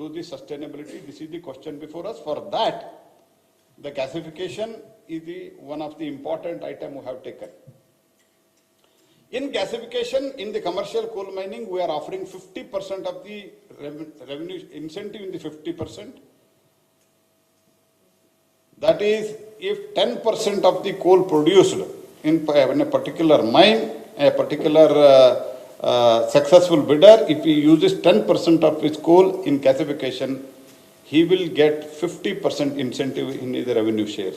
do the sustainability. This is the question before us. For that, the gasification is one of the important item we have taken. In gasification, in the commercial coal mining, we are offering 50% of the revenue incentive in the 50%. That is, if 10% of the coal produced in a particular mine, a particular successful bidder, if he uses 10% of his coal in gasification, he will get 50% incentive in his revenue share.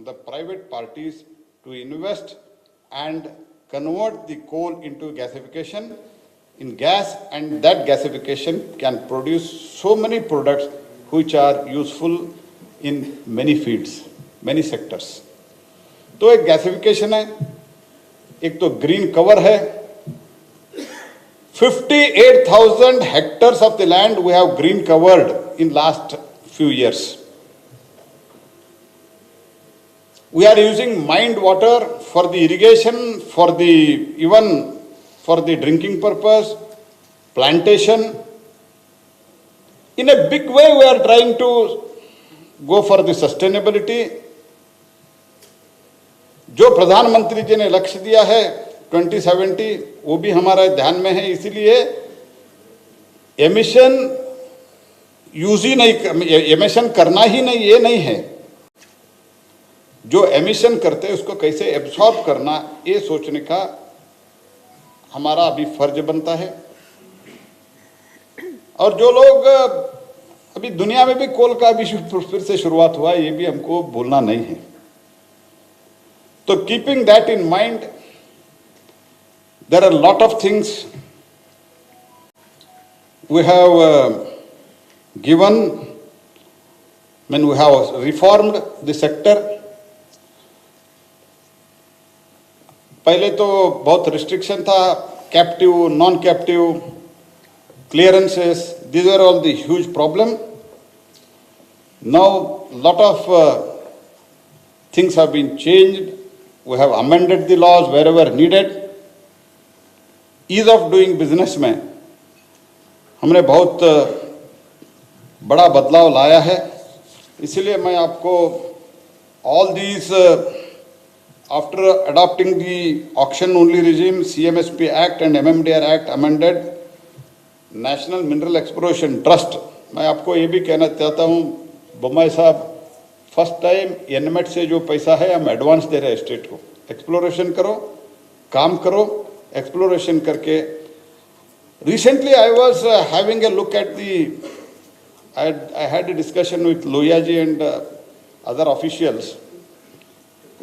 The private parties to invest and convert the coal into gasification in gas, and that gasification can produce so many products which are useful in many fields, many sectors. तो एक gasification है, एक तो green cover है. 58,000 hectares of the land we have green covered in last few years. We are using mined water for the irrigation, even for the drinking purpose, plantation. In a big way, we are trying to go for the sustainability. जो प्रधानमंत्री जी ने लक्ष्य दिया है 2070, वो भी हमारे ध्यान में है. इसीलिए एमिशन करना ही नहीं, ये नहीं है. जो एमिशन करते हैं उसको कैसे एब्सॉर्ब करना, ये सोचने का हमारा अभी फर्ज बनता है. और जो लोग अभी दुनिया में भी कोल का अभी फिर से शुरुआत हुआ है, ये भी हमको भूलना नहीं है. तो keeping that in mind, there are lot of things we have given when we have reformed the sector. पहले तो बहुत रिस्ट्रिक्शन था, captive, non captive, clearances, these are all the huge problem. Now lot of things have been changed. We have amended the laws wherever needed. Ease of doing business में हमने बहुत बड़ा बदलाव लाया है. इसलिए मैं आपको all these after adopting the auction only regime, CMSP Act and MMDR Act amended, National Mineral Exploration Trust, मैं आपको ये भी कहना चाहता हूँ, बम्बई साहब, फर्स्ट टाइम एनमेट से जो पैसा है हम एडवांस दे रहे हैं स्टेट को. एक्सप्लोरेशन करो, काम करो, एक्सप्लोरेशन करके. Recently I was having a look at I had a discussion with Loya ji and other officials.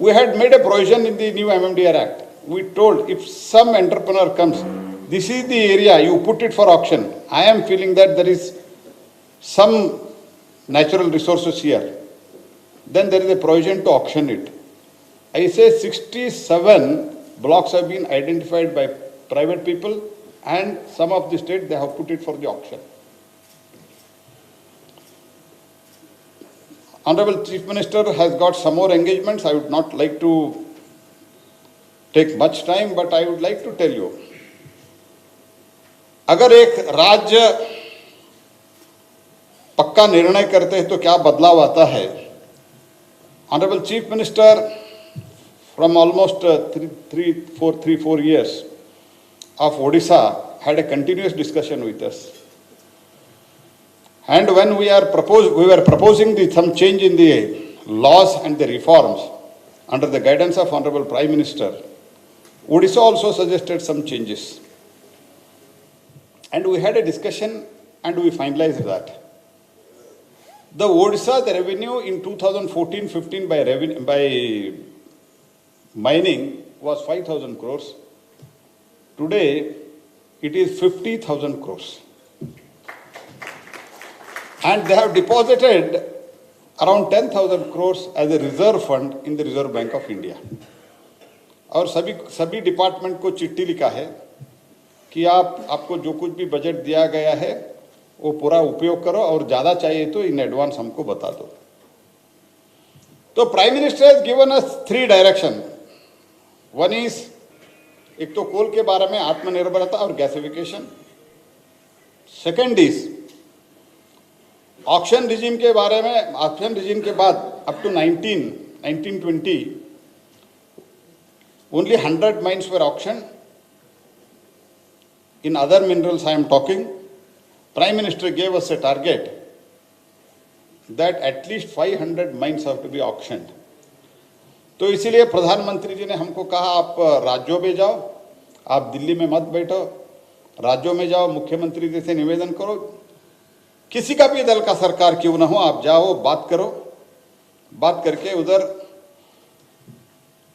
We had made a provision in the new MMDR Act. We told if some entrepreneur comes, this is the area, you put it for auction. I am feeling that there is some natural resources here. Then there is a provision to auction it. I say 67 blocks have been identified by private people, and some of the state they have put it for the auction. Honorable Chief Minister has got some more engagements. I would not like to take much time, but I would like to tell you, अगर एक राज्य पक्का निर्णय करते हैं तो क्या बदलाव आता है. Honorable Chief Minister, from almost 3-4 years of Odisha had a continuous discussion with us. And when we were proposing some change in the laws and the reforms under the guidance of Honorable Prime Minister, Odisha also suggested some changes. And we had a discussion and we finalized that. The Odisha, the revenue in 2014-15 by mining was 5,000 crores. Today, it is 50,000 crores. And they have deposited around 10,000 crores as a reserve fund in the Reserve Bank of India. और सभी department को चिट्ठी लिखा है कि आपको जो कुछ भी बजट दिया गया है वो पूरा उपयोग करो और ज़्यादा चाहिए तो इन एडवांस हमको बता दो। तो prime minister has given us 3 direction. One is, एक तो कोल के बारे में आत्मनिर्भरता और gasification. Second is auction regime के बारे में, ऑक्शन रिजीम के बाद up to 1920 only 100 mines were auctioned. In other minerals I am talking, Prime Minister gave us a target that at least 500 mines have to be auctioned. तो इसीलिए प्रधानमंत्री जी ने हमको कहा आप राज्यों में जाओ, आप दिल्ली में मत बैठो, राज्यों में जाओ, मुख्यमंत्री जी से निवेदन करो, किसी का भी दल का सरकार क्यों ना हो, आप जाओ, बात करो, बात करके उधर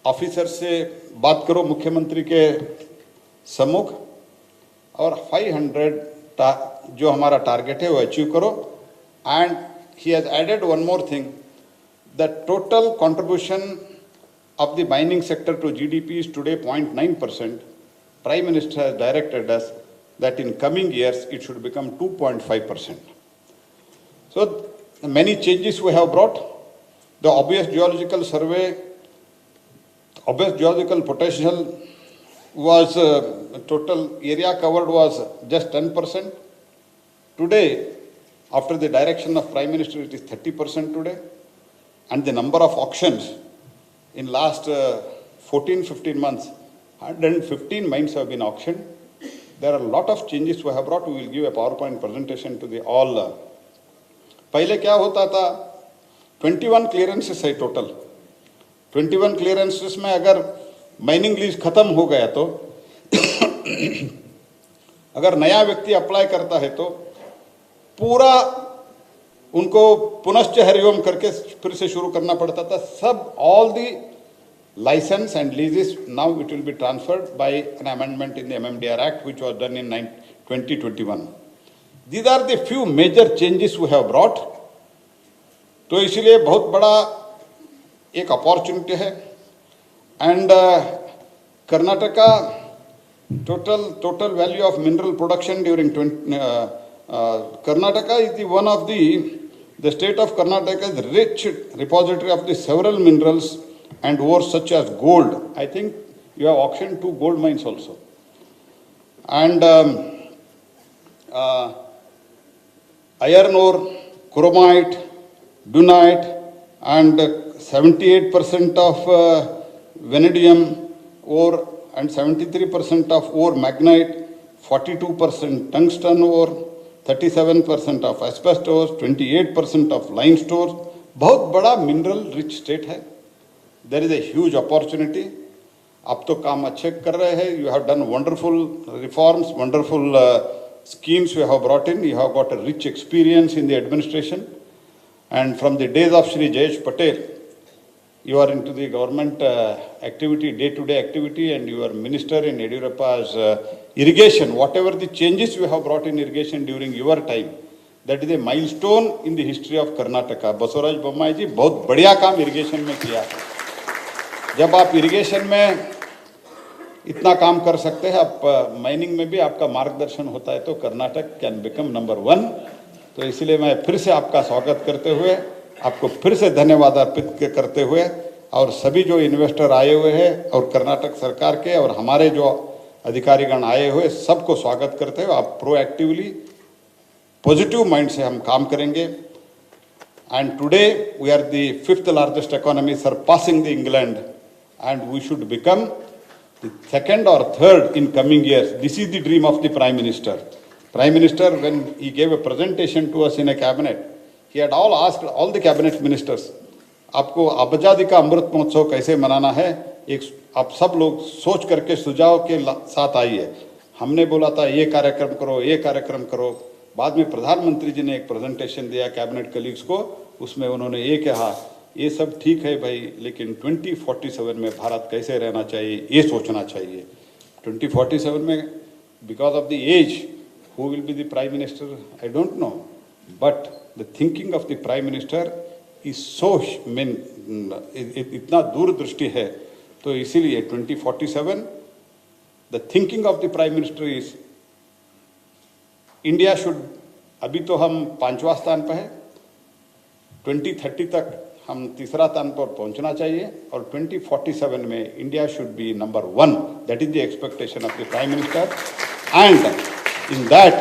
ऑफिसर से बात करो मुख्यमंत्री के सम्मुख, और 500 जो हमारा टारगेट है वो अचीव करो। And he has added one more thing, the total contribution of the mining sector to GDP is today 0.9%. Prime Minister has directed us that in coming years it should become 2.5%. So many changes we have brought. The obvious geological survey, obvious geological potential was total area covered was just 10%. Today, after the direction of Prime Minister, it is 30% today. And the number of auctions in last 14-15 months, 115 mines have been auctioned. There are a lot of changes we have brought. We will give a PowerPoint presentation to the all. पहले क्या होता था, 21 clearances है total. 21 clearances में अगर mining lease खत्म हो गया तो अगर नया व्यक्ति अप्लाई करता है तो पूरा उनको पुनश्च हरिओम करके फिर से शुरू करना पड़ता था। सब all the licence and leases now it will be transferred by an amendment in the MMDR act which was done in 2021। These are the few major changes we have brought. तो इसलिए बहुत बड़ा एक अपॉर्चुनिटी है। And Karnataka total value of mineral production during Karnataka is the one of the state of Karnataka is rich repository of the several minerals and ores such as gold. I think you have auctioned 2 gold mines also. And iron ore, chromite, dunite, and 78% of vanadium ore and 73% of ore magnite, 42% tungsten ore, 37% of asbestos, 28% of limestone. बहुत बड़ा mineral rich state है। There is a huge opportunity. आप तो काम अच्छे कर रहे हैं। You have done wonderful reforms, wonderful schemes you have brought in. You have got a rich experience in the administration, and from the days of Shri Jayesh Patel, you are into the government activity, day-to-day activity, and you are minister in Yediyurappa's irrigation. Whatever the changes you have brought in irrigation during your time, that is a milestone in the history of Karnataka. Basavaraj Bommai ji बहुत बढ़िया काम irrigation में किया है। जब आप irrigation में इतना काम कर सकते हैं, आप माइनिंग में भी आपका मार्गदर्शन होता है, तो कर्नाटक कैन बिकम नंबर 1। तो इसलिए मैं फिर से आपका स्वागत करते हुए, आपको फिर से धन्यवाद अर्पित करते हुए, और सभी जो इन्वेस्टर आए हुए हैं और कर्नाटक सरकार के और हमारे जो अधिकारीगण आए हुए, सबको स्वागत करते हुए आप प्रोएक्टिवली पॉजिटिव माइंड से हम काम करेंगे। And today we are the 5th largest economy, surpassing the England, and we should become the 2nd or 3rd in coming years. This is the dream of the Prime Minister. Prime Minister, when he gave a presentation to us in a cabinet, he had all asked all the cabinet ministers, आपको आज़ादी का अमृत महोत्सव कैसे मनाना है, एक आप सब लोग सोच करके सुझाव के साथ आइए। हमने बोला था ये कार्यक्रम करो, ये कार्यक्रम करो। बाद में प्रधानमंत्री जी ने एक प्रेजेंटेशन दिया कैबिनेट कलीग्स को, उसमें उन्होंने ये कहा, ये सब ठीक है भाई, लेकिन 2047 में भारत कैसे रहना चाहिए ये सोचना चाहिए। 2047 में because of the age who will be the prime minister I don't know, but the thinking of the prime minister is so mean इतना दूरदृष्टि है। तो इसीलिए 2047 the thinking of the prime minister is India should, अभी तो हम 5वां स्थान पर है, 2030 तक हम तीसरा स्थान पर पहुंचना चाहिए और 2047 में India should be number 1. That is the expectation of the prime minister. And in that,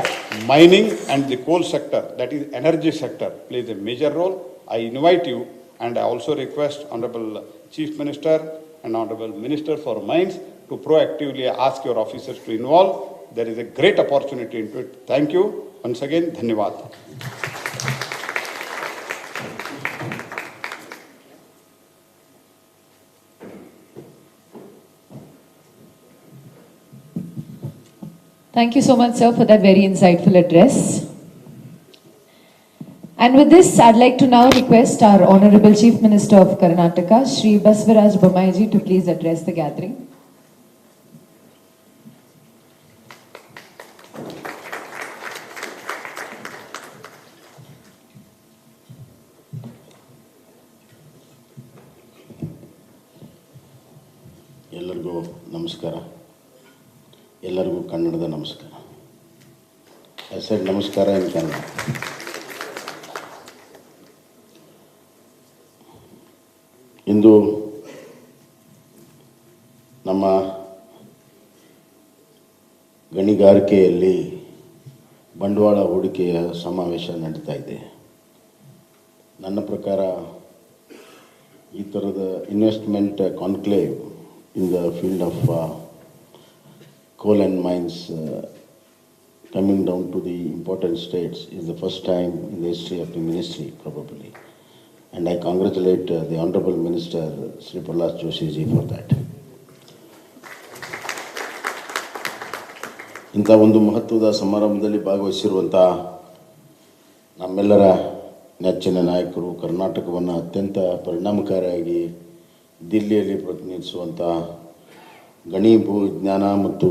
mining and the coal sector, that is energy sector, plays a major role. I invite you, and I also request Honorable Chief Minister and Honorable Minister for Mines to proactively ask your officers to involve. There is a great opportunity into it. Thank you. Once again, Dhanyavad. Thank you so much, sir, for that very insightful address. And with this, I'd like to now request our Honorable Chief Minister of Karnataka, Shri Basvaraj Bommai to please address the gathering. ಎಲ್ಲರಿಗೂ ನಮಸ್ಕಾರ. ಎಲ್ಲರಿಗೂ ಕನ್ನಡದ ನಮಸ್ಕಾರ. I said ನಮಸ್ಕಾರ ಇನ್ ಕನ್ನಡ. ಇಂದು ನಮ್ಮ ಗಣಿಗಾರಿಕೆಯಲ್ಲಿ ಬಂಡವಾಳ ಹೂಡಿಕೆಯ ಸಮಾವೇಶ ನಡೀತಾ ಇದೆ. ನನ್ನ ಪ್ರಕಾರ ಈ ಥರದ investment conclave in the field of coal and mines coming down to the important states is the first time in the history of the ministry, probably. And I congratulate the Honorable Minister Sri Prahlad Joshi ji for that. ಇಂಥ ಒಂದು ಮಹತ್ವದ ಸಮಾರಂಭದಲ್ಲಿ ಭಾಗವಹಿಸಿರುವಂಥ ನಮ್ಮೆಲ್ಲರ ನೆಚ್ಚಿನ ನಾಯಕರು, ಕರ್ನಾಟಕವನ್ನು ಅತ್ಯಂತ ಪರಿಣಾಮಕಾರಿಯಾಗಿ ದಿಲ್ಲಿಯಲ್ಲಿ ಪ್ರತಿನಿಧಿಸುವಂಥ ಗಣಿ ಭೂ ವಿಜ್ಞಾನ ಮತ್ತು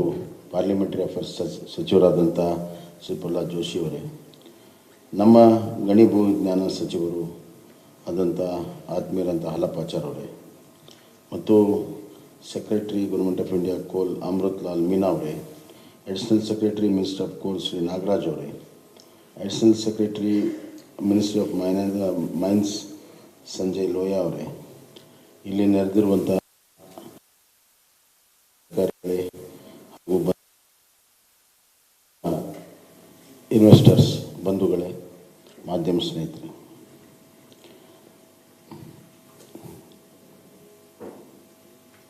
ಪಾರ್ಲಿಮೆಂಟರಿ ಅಫೇರ್ಸ್ ಸಚಿವರಾದಂಥ ಶ್ರೀ ಪ್ರಹ್ಲಾದ್ ಜೋಶಿ ಅವರೇ, ನಮ್ಮ ಗಣಿ ಭೂ ವಿಜ್ಞಾನ ಸಚಿವರು ಆದಂಥ ಆತ್ಮೀಯರಂಥ ಹಲಪಾಚಾರ್ ಅವರೇ, ಮತ್ತು ಸೆಕ್ರೆಟರಿ ಗೌರ್ಮೆಂಟ್ ಆಫ್ ಇಂಡಿಯಾ ಕೋಲ್ ಅಮೃತ್ ಲಾಲ್ ಮೀನಾ ಅವರೇ, ಅಡಿಷನಲ್ ಸೆಕ್ರೆಟರಿ ಮಿನಿಸ್ಟರ್ ಆಫ್ ಕೋಲ್ ಶ್ರೀ ನಾಗರಾಜ್ ಅವರೇ, additional secretary ministry of mains Sanjay Loya ಅವರೇ, ಇಲ್ಲಿ ನೆರೆದಿರುವಂಥ ಹಾಗೂ ಇನ್ವೆಸ್ಟರ್ಸ್ ಬಂಧುಗಳೇ, ಮಾಧ್ಯಮ ಸ್ನೇಹಿತರೆ,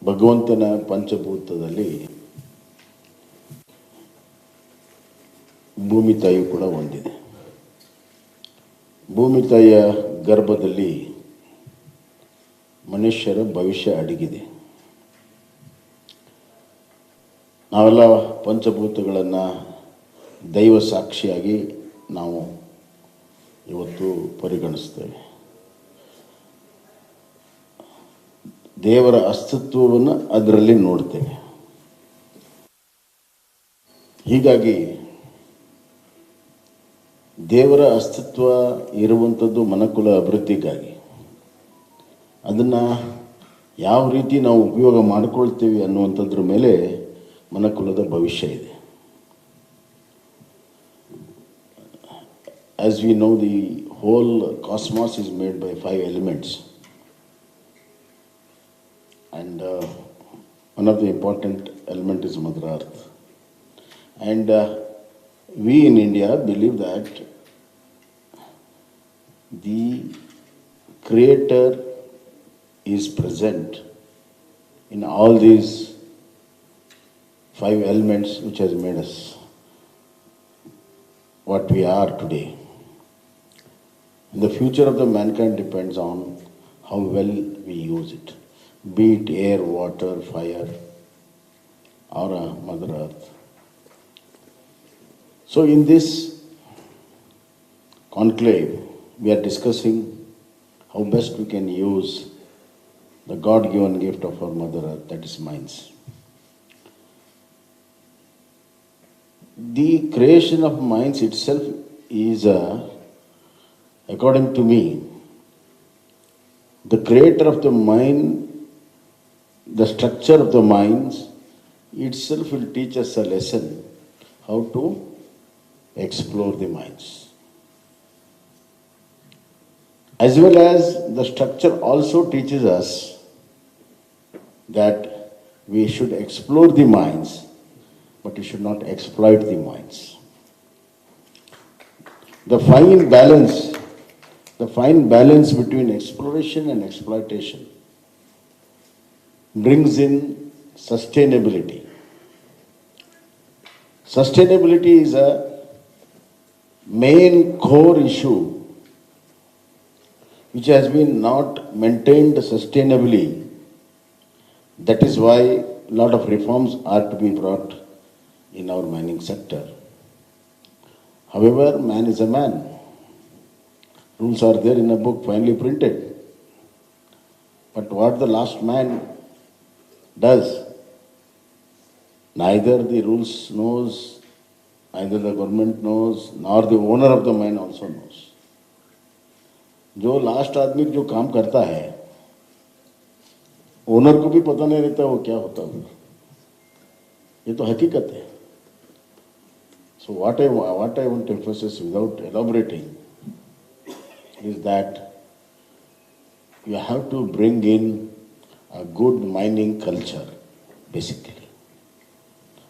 ಭಗವಂತನ ಪಂಚಭೂತದಲ್ಲಿ ಭೂಮಿ ತಾಯಿಯು ಕೂಡ ಒಂದಿದೆ. ಭೂಮಿ ತಾಯಿಯ ಗರ್ಭದಲ್ಲಿ ಮನುಷ್ಯರ ಭವಿಷ್ಯ ಅಡಗಿದೆ. ನಾವೆಲ್ಲ ಪಂಚಭೂತಗಳನ್ನು ದೈವ ಸಾಕ್ಷಿಯಾಗಿ ನಾವು ಇವತ್ತು ಪರಿಗಣಿಸ್ತೇವೆ. ದೇವರ ಅಸ್ತಿತ್ವವನ್ನು ಅದರಲ್ಲಿ ನೋಡ್ತೇವೆ. ಹೀಗಾಗಿ ದೇವರ ಅಸ್ತಿತ್ವ ಇರುವಂಥದ್ದು ಮನುಕುಲ ಅಭಿವೃದ್ಧಿಗಾಗಿ. ಅದನ್ನು ಯಾವ ರೀತಿ ನಾವು ಉಪಯೋಗ ಮಾಡಿಕೊಳ್ತೀವಿ ಅನ್ನುವಂಥದ್ರ ಮೇಲೆ ಮನುಕುಲದ ಭವಿಷ್ಯ ಇದೆ. As we know, the whole cosmos is made by 5 elements. And one of the important element is Mother Earth. And we in India believe that the Creator is present in all these 5 elements which has made us what we are today. And the future of the mankind depends on how well we use it, be it air, water, fire, or Mother Earth. So in this conclave, we are discussing how best we can use the God-given gift of our Mother Earth, that is mines. The creation of mines itself is, according to me, the creator of the mine the structure of the mines itself will teach us a lesson how to explore the mines. As well as the structure also teaches us that we should explore the mines, but we should not exploit the mines. The fine balance between exploration and exploitation brings in sustainability. Sustainability is a main core issue which has been not maintained sustainably. That is why a lot of reforms are to be brought in our mining sector. However, man is a man. Rules are there in a book, finely printed. But what the last man does, neither the rules knows, neither the government knows, nor the owner of the mine also knows. जो last आदमी जो काम करता है, owner को भी पता नहीं रहता वो क्या होता है. ये तो हकीकत है. So what I want to emphasize without elaborating is that you have to bring in a good mining culture, basically.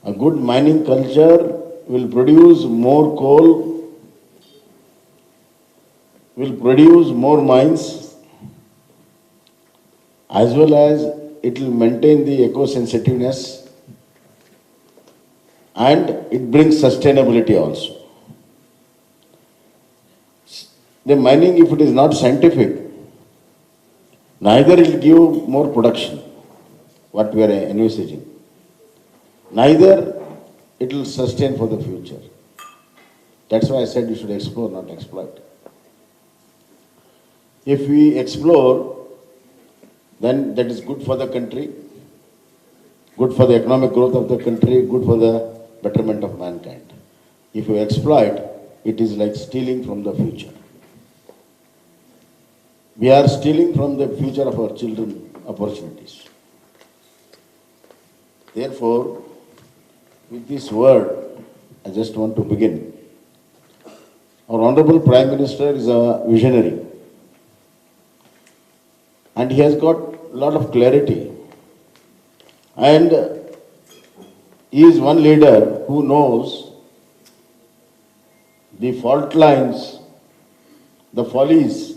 A good mining culture will produce more coal, will produce more mines, as well as it will maintain the eco-sensitiveness, and it brings sustainability also. The mining, if it is not scientific, neither it will give more production, what we are envisaging, neither it will sustain for the future. That's why I said you should explore, not exploit. If we explore, then that is good for the country, good for the economic growth of the country, good for the betterment of mankind. If you exploit, it is like stealing from the future. We are stealing from the future of our children opportunities. Therefore, with this word, I just want to begin. Our Honorable Prime Minister is a visionary. And he has got a lot of clarity. And he is one leader who knows the fault lines, the follies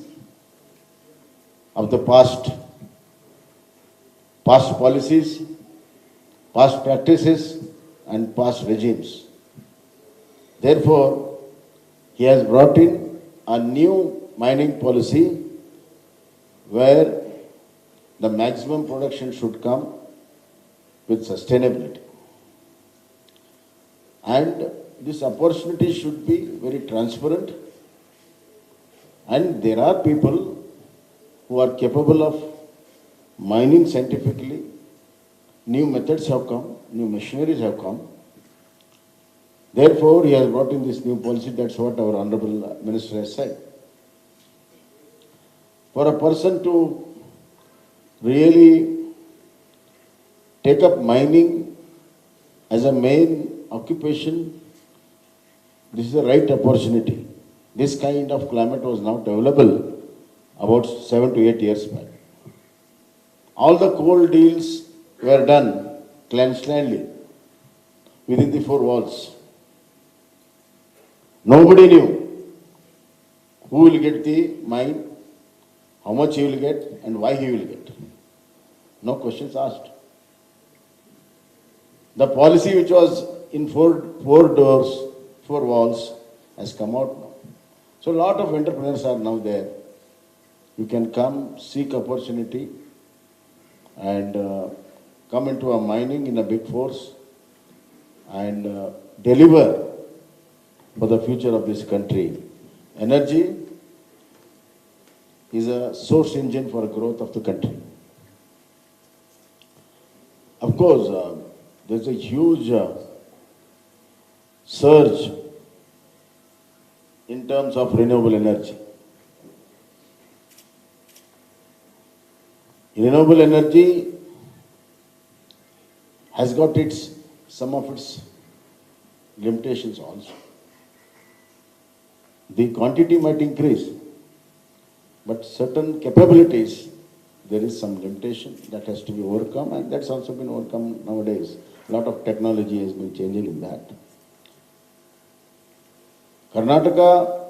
of the past policies, past practices, and past regimes. Therefore, he has brought in a new mining policy where the maximum production should come with sustainability. And this opportunity should be very transparent. And there are people who are capable of mining scientifically. New methods have come, new machineries have come. Therefore, he has brought in this new policy. That's what our Honorable Minister has said. For a person to really take up mining as a main occupation, this is the right opportunity. This kind of climate was not available about 7 to 8 years back. All the coal deals were done clandestinely within the four walls. Nobody knew who will get the mine, how much he will get, and why he will get. No questions asked. The policy which was in four doors, four walls, has come out now. So a lot of entrepreneurs are now there. You can come, seek opportunity, and come into a mining in a big force and deliver for the future of this country. Energy is a source engine for growth of the country. Of course, there's a huge surge in terms of renewable energy. Renewable energy has got some of its limitations also. The quantity might increase, but certain capabilities, there is some limitation that has to be overcome, and that's also been overcome nowadays. A lot of technology has been changing in that. Karnataka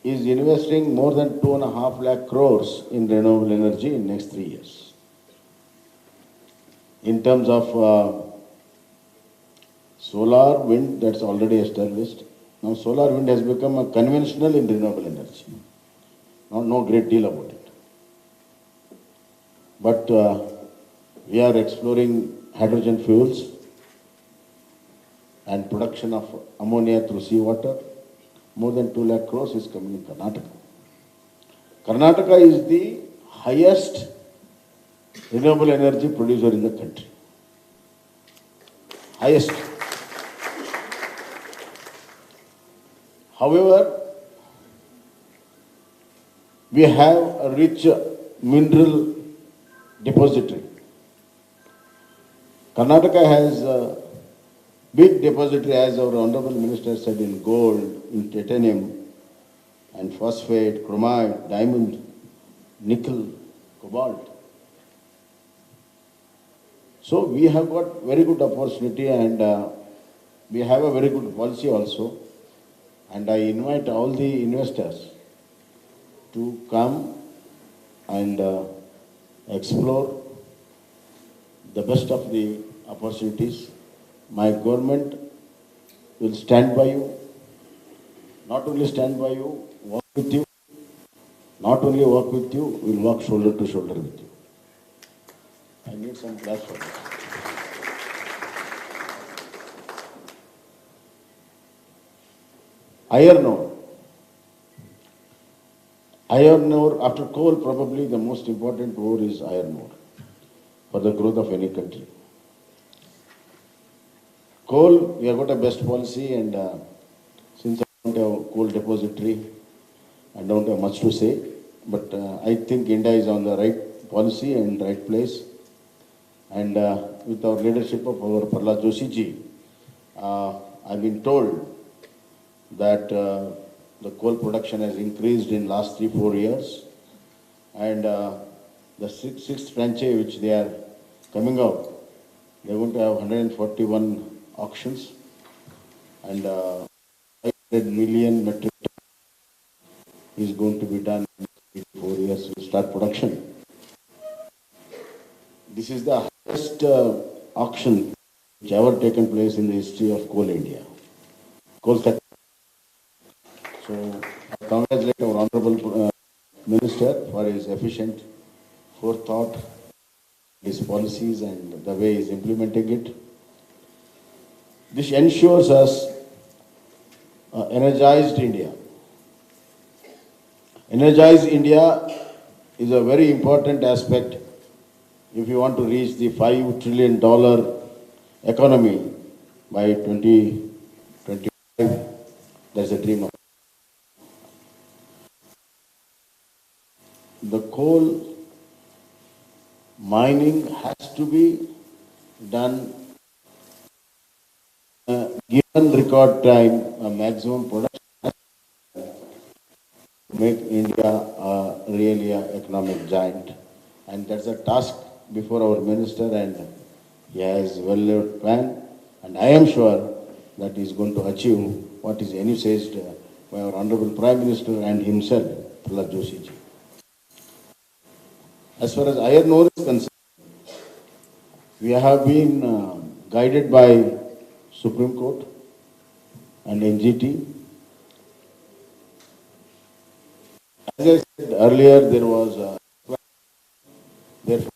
is investing more than 2.5 lakh crores in renewable energy in next 3 years. In terms of solar, wind, that's already established. Now solar, wind has become a conventional in renewable energy. No great deal about it. But we are exploring hydrogen fuels and production of ammonia through seawater. More than 2 lakh crores is coming in Karnataka. Karnataka is the highest renewable energy producer in the country. Highest. However, we have a rich mineral depository. Karnataka has a big depository, as our Honorable Minister said, in gold, in titanium, and phosphate, chromite, diamond, nickel, cobalt. So we have got very good opportunity, and we have a very good policy also. And I invite all the investors to come and explore the best of the opportunities. My government will stand by you, not only stand by you, work with you, not only work with you, we'll work shoulder to shoulder with you. I need some claps for this. Iron ore. Iron ore, after coal, probably the most important ore is iron ore for the growth of any country. Coal, we have got a best policy, and since I don't have coal depository, I don't have much to say, but I think India is on the right policy and right place. And with our leadership of our Prahlad Joshi ji, I've been told that the coal production has increased in last 3-4 years, and the sixth franchise which they are coming out, they're going to have 141 auctions, and 500 million metric ton is going to be done in 4 years to start production. This is the highest auction which ever taken place in the history of Coal India. Coal sector. So I congratulate our Honorable Minister for his efficient forethought, his policies, and the way he is implementing it. This ensures us energized India. Energized India is a very important aspect if you want to reach the $5 trillion economy by 2025. That's a dream of. The coal mining has to be done given record time, a maximum production has to make India really an economic giant. And that's a task before our minister, and he has well-laid plan. And I am sure that he is going to achieve what is envisaged by our Honorable Prime Minister and himself, Prahlad Joshi ji. As far as iron ore is concerned, we have been guided by Supreme Court and NGT. As I said earlier, there was therefore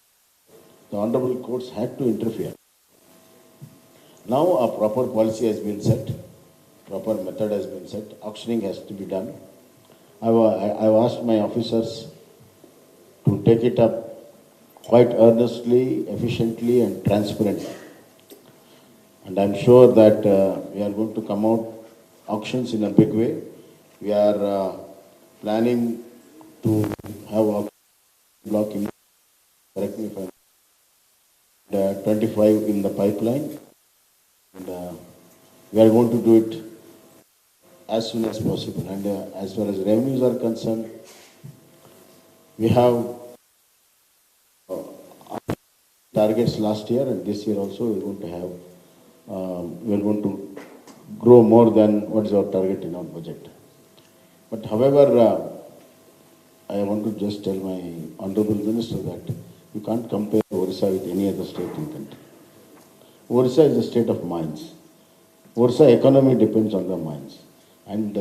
the honorable courts had to interfere. Now a proper policy has been set, proper method has been set, auctioning has to be done. I've asked my officers to take it up quite earnestly, efficiently, and transparently. And I'm sure that we are going to come out auctions in a big way. We are planning to have auction block in, correct me if I'm 25 in the pipeline, and we are going to do it as soon as possible. And as far as revenues are concerned, we have targets last year, and this year also we're going to have, we're going to grow more than what is our target in our budget. But however, I want to just tell my Honorable Minister that you can't compare Orissa with any other state in the country. Orissa is a state of mines. Orissa economy depends on the mines. And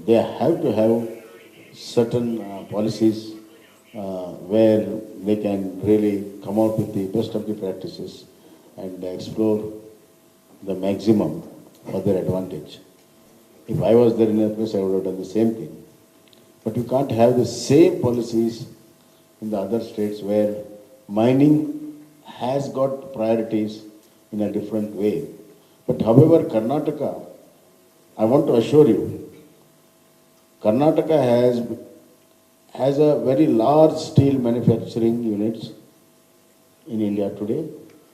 they have to have certain policies where they can really come out with the best of the practices and explore the maximum for their advantage. If I was there in that place, I would have done the same thing. But you can't have the same policies in the other states where mining has got priorities in a different way. But however, Karnataka, I want to assure you, Karnataka has a very large steel manufacturing units in India today.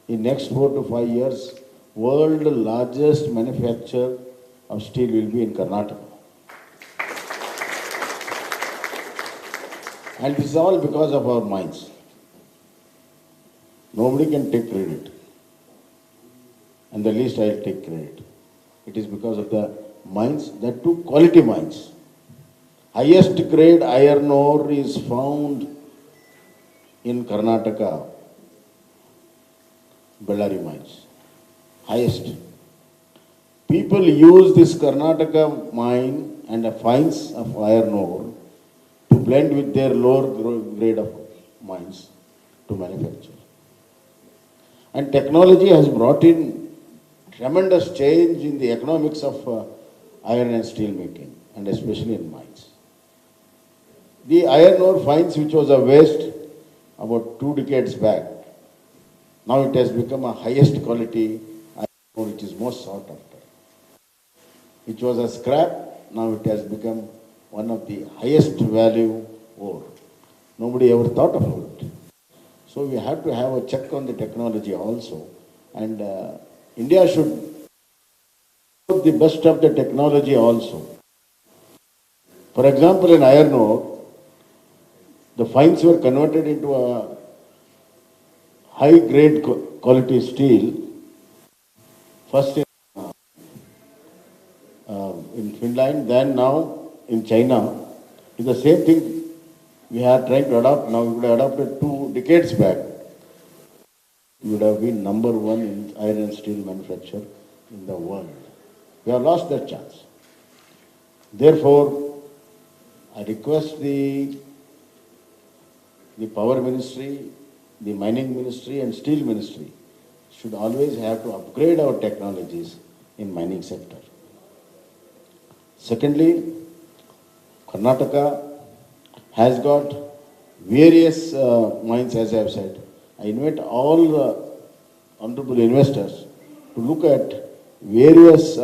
In next 4 to 5 years, world largest manufacturer of steel will be in Karnataka. And this is all because of our mines. Nobody can take credit. And the least I'll take credit. It is because of the mines, that too quality mines. Highest grade iron ore is found in Karnataka, Bellary mines. Highest. People use this Karnataka mine and the fines of iron ore to blend with their lower grade of mines to manufacture. And technology has brought in tremendous change in the economics of iron and steel making, and especially in mines. The iron ore fines, which was a waste about 2 decades back, now it has become a highest quality iron ore, which is most sought after. Which was a scrap, now it has become one of the highest value ore. Nobody ever thought about it. So we have to have a check on the technology also. And India should put the best of the technology also. For example, in iron ore, the fines were converted into a high grade quality steel, first in Finland, then now in China. It's the same thing we are trying to adopt now. We would have adopted 2 decades back. We would have been number 1 in iron and steel manufacture in the world. We have lost that chance. Therefore, I request the Power Ministry, the Mining Ministry and Steel Ministry should always have to upgrade our technologies in mining sector. Secondly, Karnataka has got various mines, as I have said. I invite all the honorable investors to look at various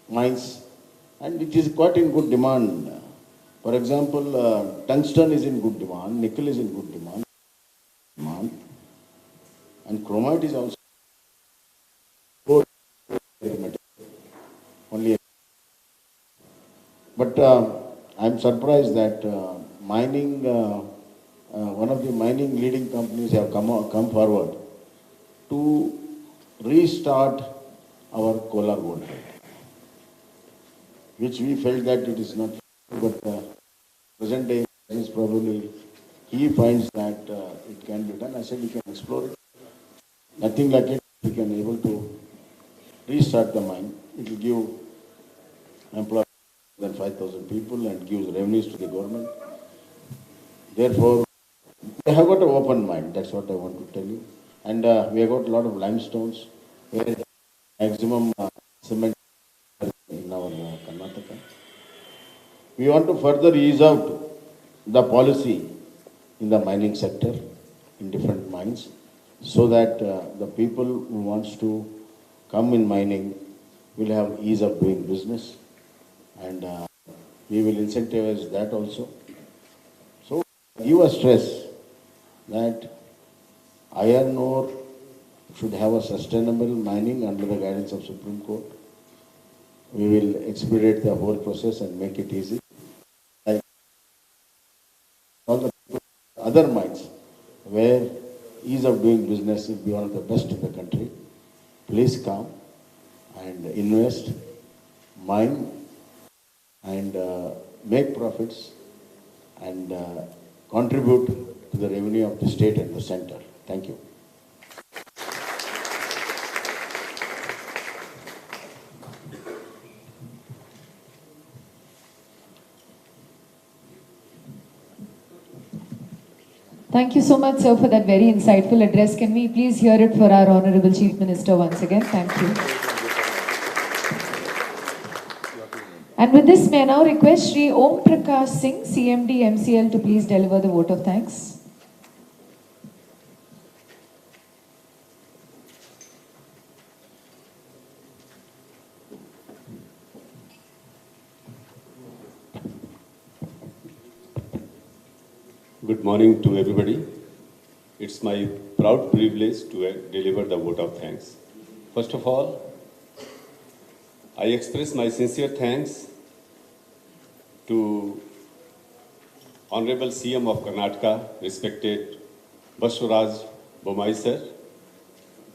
mines, and it is quite in good demand. For example, tungsten is in good demand, nickel is in good demand, and chromite is also only. But I'm surprised that mining, one of the mining leading companies have come forward to restart our Kolar gold belt, which we felt that it is not, but present day is probably he finds that it can be done. I said we can explore it. Nothing like it. We can able to restart the mine. It will give employment than 5,000 people and gives revenues to the government. Therefore, they have got an open mind. That's what I want to tell you. And we have got a lot of limestones where maximum cement in our Karnataka. We want to further ease out the policy in the mining sector in different mines so that the people who wants to come in mining will have ease of doing business, and we will incentivize that also. So give a stress that iron ore should have a sustainable mining under the guidance of Supreme Court. We will expedite the whole process and make it easy. Like all the other mines where ease of doing business will be one of the best in the country. Please come and invest, mine, and make profits and contribute to the revenue of the state and the center. Thank you. Thank you so much, sir, for that very insightful address. Can we please hear it for our Honorable Chief Minister once again? Thank you. And with this, may I now request Shri Om Prakash Singh, CMD MCL, to please deliver the vote of thanks. Good morning to everybody. It's my proud privilege to deliver the vote of thanks. First of all, I express my sincere thanks to Honorable CM of Karnataka, respected Baswaraj Bommai sir,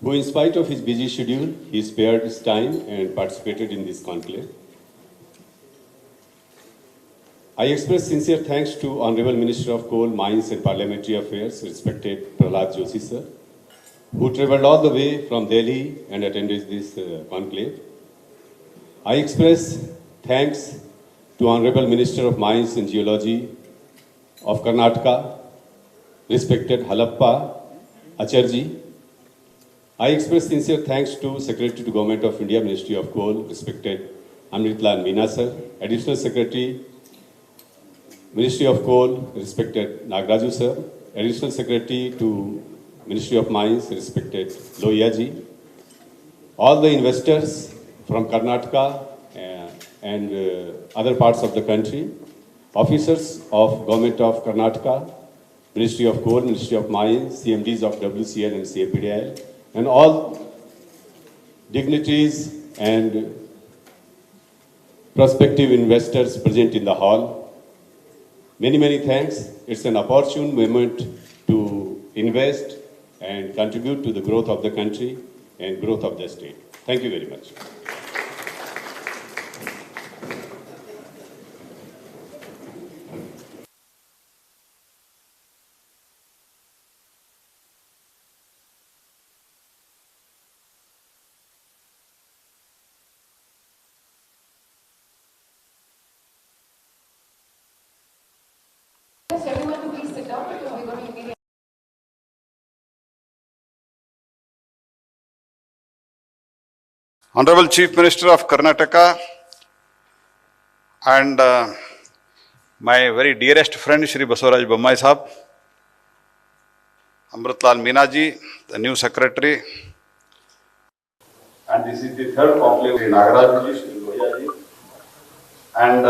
who in spite of his busy schedule, he spared his time and participated in this conclave. I express sincere thanks to Honorable Minister of Coal, Mines and Parliamentary Affairs, respected Prahlad Joshi sir, who travelled all the way from Delhi and attended this conclave. I express thanks to Honorable Minister of Mines and Geology of Karnataka, respected Halappa Acharji. I express sincere thanks to Secretary to Government of India, Ministry of Coal, respected Amritlal Meena sir, Additional Secretary, Ministry of Coal, respected Nagraju sir, Additional Secretary to Ministry of Mines, respected Lohiya ji, all the investors from Karnataka and other parts of the country, officers of Government of Karnataka, Ministry of Coal, Ministry of Mines, CMDs of WCL and CAPDIL, and all dignitaries and prospective investors present in the hall. Many, many thanks. It's an opportune moment to invest and contribute to the growth of the country and growth of the state. Thank you very much. Everyone to please sit down because we're going to immediately. Honorable Chief Minister of Karnataka and my very dearest friend Shri Baswaraj Bommai Sahab, Amritlal Meena ji, the new secretary, and this is the third conclave, Shri Nagaraj ji, Shri Lohiya ji, and